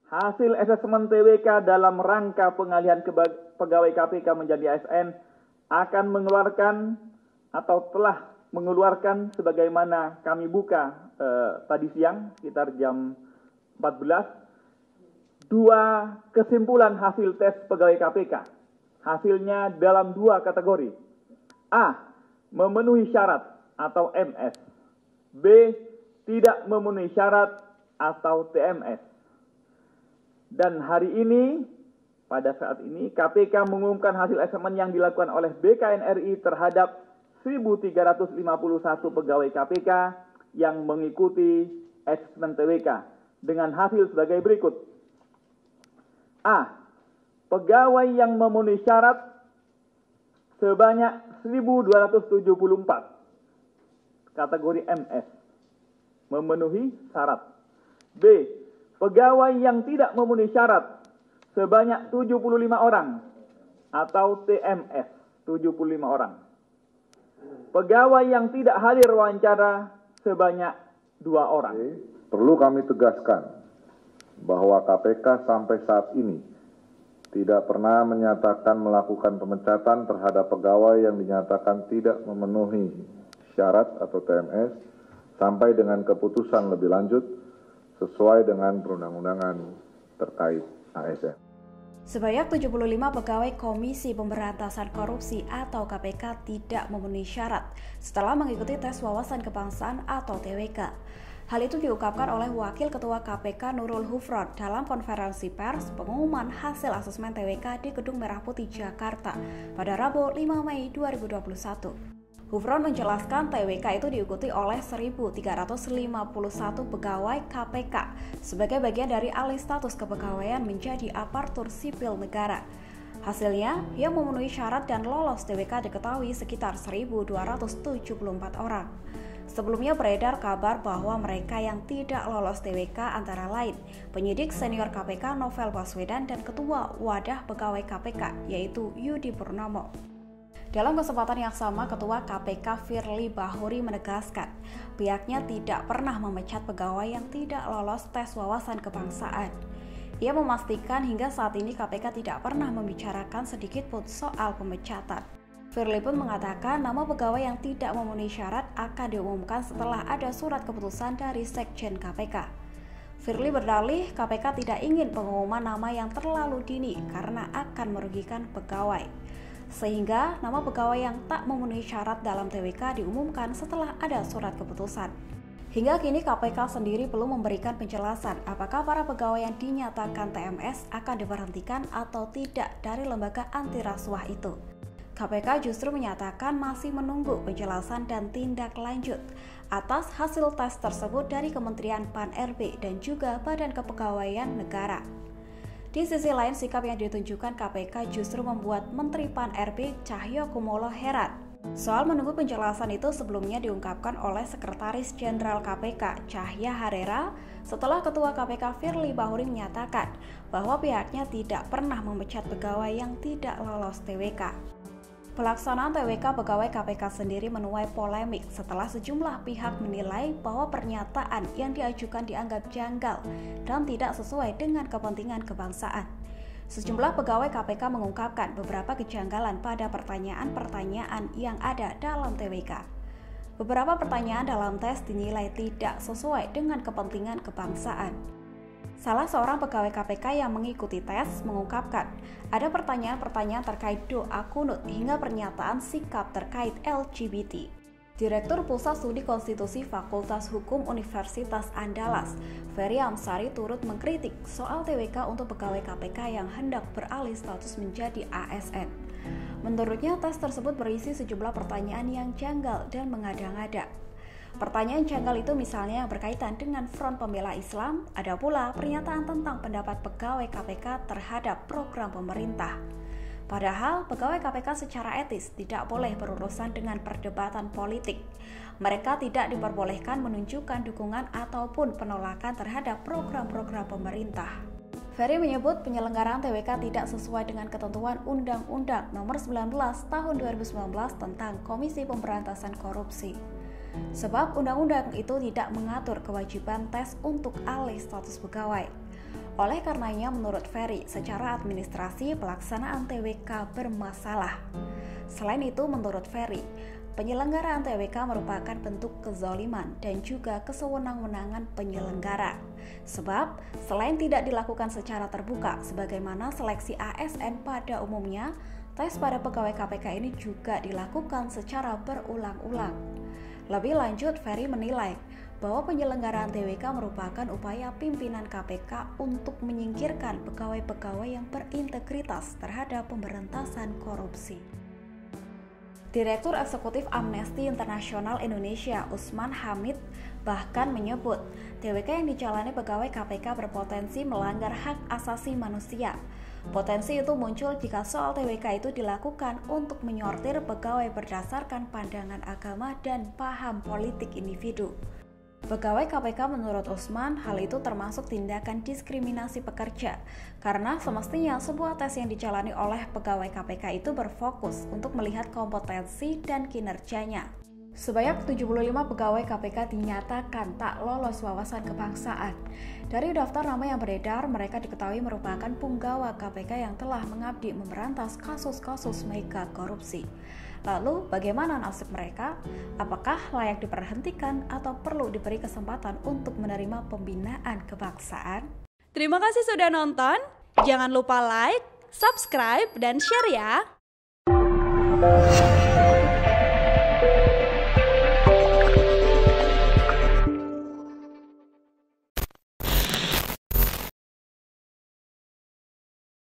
hasil asesmen TWK dalam rangka pengalihan pegawai KPK menjadi ASN akan mengeluarkan atau telah mengeluarkan sebagaimana kami buka tadi siang sekitar jam 14, 2 kesimpulan hasil tes pegawai KPK. Hasilnya dalam 2 kategori. A. Memenuhi syarat atau MS. B. Tidak memenuhi syarat atau TMS. Dan hari ini, pada saat ini, KPK mengumumkan hasil asesmen yang dilakukan oleh BKNRI terhadap 1.351 pegawai KPK yang mengikuti asesmen TWK dengan hasil sebagai berikut. A. Pegawai yang memenuhi syarat sebanyak 1.274. Kategori MS. Memenuhi syarat. B. Pegawai yang tidak memenuhi syarat sebanyak 75 orang atau TMS 75 orang. Pegawai yang tidak hadir wawancara sebanyak 2 orang. Perlu kami tegaskan bahwa KPK sampai saat ini tidak pernah menyatakan melakukan pemecatan terhadap pegawai yang dinyatakan tidak memenuhi syarat atau TMS sampai dengan keputusan lebih lanjut sesuai dengan perundang-undangan terkait ASN. Sebanyak 75 pegawai Komisi Pemberantasan Korupsi atau KPK tidak memenuhi syarat setelah mengikuti tes wawasan kebangsaan atau TWK. Hal itu diungkapkan oleh Wakil Ketua KPK Nurul Hufron dalam konferensi pers pengumuman hasil asesmen TWK di Gedung Merah Putih, Jakarta pada Rabu 5 Mei 2021. Hufron menjelaskan TWK itu diikuti oleh 1.351 pegawai KPK sebagai bagian dari alih status kepegawaian menjadi aparatur sipil negara. Hasilnya, yang memenuhi syarat dan lolos TWK diketahui sekitar 1.274 orang. Sebelumnya beredar kabar bahwa mereka yang tidak lolos TWK antara lain penyidik senior KPK Novel Baswedan dan Ketua Wadah Pegawai KPK yaitu Yudi Purnomo. Dalam kesempatan yang sama, Ketua KPK Firly Bahuri menegaskan pihaknya tidak pernah memecat pegawai yang tidak lolos tes wawasan kebangsaan. Ia memastikan hingga saat ini KPK tidak pernah membicarakan sedikit pun soal pemecatan. Firly pun mengatakan nama pegawai yang tidak memenuhi syarat akan diumumkan setelah ada surat keputusan dari Sekjen KPK. Firly berdalih KPK tidak ingin pengumuman nama yang terlalu dini karena akan merugikan pegawai. Sehingga nama pegawai yang tak memenuhi syarat dalam TWK diumumkan setelah ada surat keputusan. Hingga kini KPK sendiri belum memberikan penjelasan apakah para pegawai yang dinyatakan TMS akan diberhentikan atau tidak dari lembaga anti rasuah itu. KPK justru menyatakan masih menunggu penjelasan dan tindak lanjut atas hasil tes tersebut dari Kementerian Pan-RB dan juga Badan Kepegawaian Negara. Di sisi lain, sikap yang ditunjukkan KPK justru membuat Menteri Pan-RB Cahyokumolo heran. Soal menunggu penjelasan itu sebelumnya diungkapkan oleh Sekretaris Jenderal KPK Cahya Harera setelah Ketua KPK Firly Bahuri menyatakan bahwa pihaknya tidak pernah memecat pegawai yang tidak lolos TWK. Pelaksanaan TWK pegawai KPK sendiri menuai polemik setelah sejumlah pihak menilai bahwa pernyataan yang diajukan dianggap janggal dan tidak sesuai dengan kepentingan kebangsaan. Sejumlah pegawai KPK mengungkapkan beberapa kejanggalan pada pertanyaan-pertanyaan yang ada dalam TWK. Beberapa pertanyaan dalam tes dinilai tidak sesuai dengan kepentingan kebangsaan. Salah seorang pegawai KPK yang mengikuti tes mengungkapkan ada pertanyaan-pertanyaan terkait doa kunut hingga pernyataan sikap terkait LGBT. Direktur Pusat Studi Konstitusi Fakultas Hukum Universitas Andalas, Ferry Amsari turut mengkritik soal TWK untuk pegawai KPK yang hendak beralih status menjadi ASN. Menurutnya tes tersebut berisi sejumlah pertanyaan yang janggal dan mengada-ngada. Pertanyaan janggal itu misalnya yang berkaitan dengan Front Pembela Islam, ada pula pernyataan tentang pendapat pegawai KPK terhadap program pemerintah. Padahal pegawai KPK secara etis tidak boleh berurusan dengan perdebatan politik. Mereka tidak diperbolehkan menunjukkan dukungan ataupun penolakan terhadap program-program pemerintah. Ferry menyebut penyelenggaraan TWK tidak sesuai dengan ketentuan Undang-Undang Nomor 19 Tahun 2019 tentang Komisi Pemberantasan Korupsi. Sebab undang-undang itu tidak mengatur kewajiban tes untuk alih status pegawai. Oleh karenanya, menurut Ferry, secara administrasi pelaksanaan TWK bermasalah. Selain itu, menurut Ferry, penyelenggaraan TWK merupakan bentuk kezaliman dan juga kesewenang-wenangan penyelenggara. Sebab, selain tidak dilakukan secara terbuka sebagaimana seleksi ASN pada umumnya, tes pada pegawai KPK ini juga dilakukan secara berulang-ulang. Lebih lanjut, Ferry menilai bahwa penyelenggaraan TWK merupakan upaya pimpinan KPK untuk menyingkirkan pegawai-pegawai yang berintegritas terhadap pemberantasan korupsi. Direktur Eksekutif Amnesty International Indonesia, Usman Hamid, bahkan menyebut TWK yang dijalani pegawai KPK berpotensi melanggar hak asasi manusia. Potensi itu muncul jika soal TWK itu dilakukan untuk menyortir pegawai berdasarkan pandangan agama dan paham politik individu. Pegawai KPK menurut Usman, hal itu termasuk tindakan diskriminasi pekerja, karena semestinya sebuah tes yang dijalani oleh pegawai KPK itu berfokus untuk melihat kompetensi dan kinerjanya. Sebanyak 75 pegawai KPK dinyatakan tak lolos wawasan kebangsaan. Dari daftar nama yang beredar, mereka diketahui merupakan punggawa KPK yang telah mengabdi memberantas kasus-kasus mega korupsi. Lalu, bagaimana nasib mereka? Apakah layak diberhentikan atau perlu diberi kesempatan untuk menerima pembinaan kebangsaan? Terima kasih sudah nonton. Jangan lupa like, subscribe, dan share ya.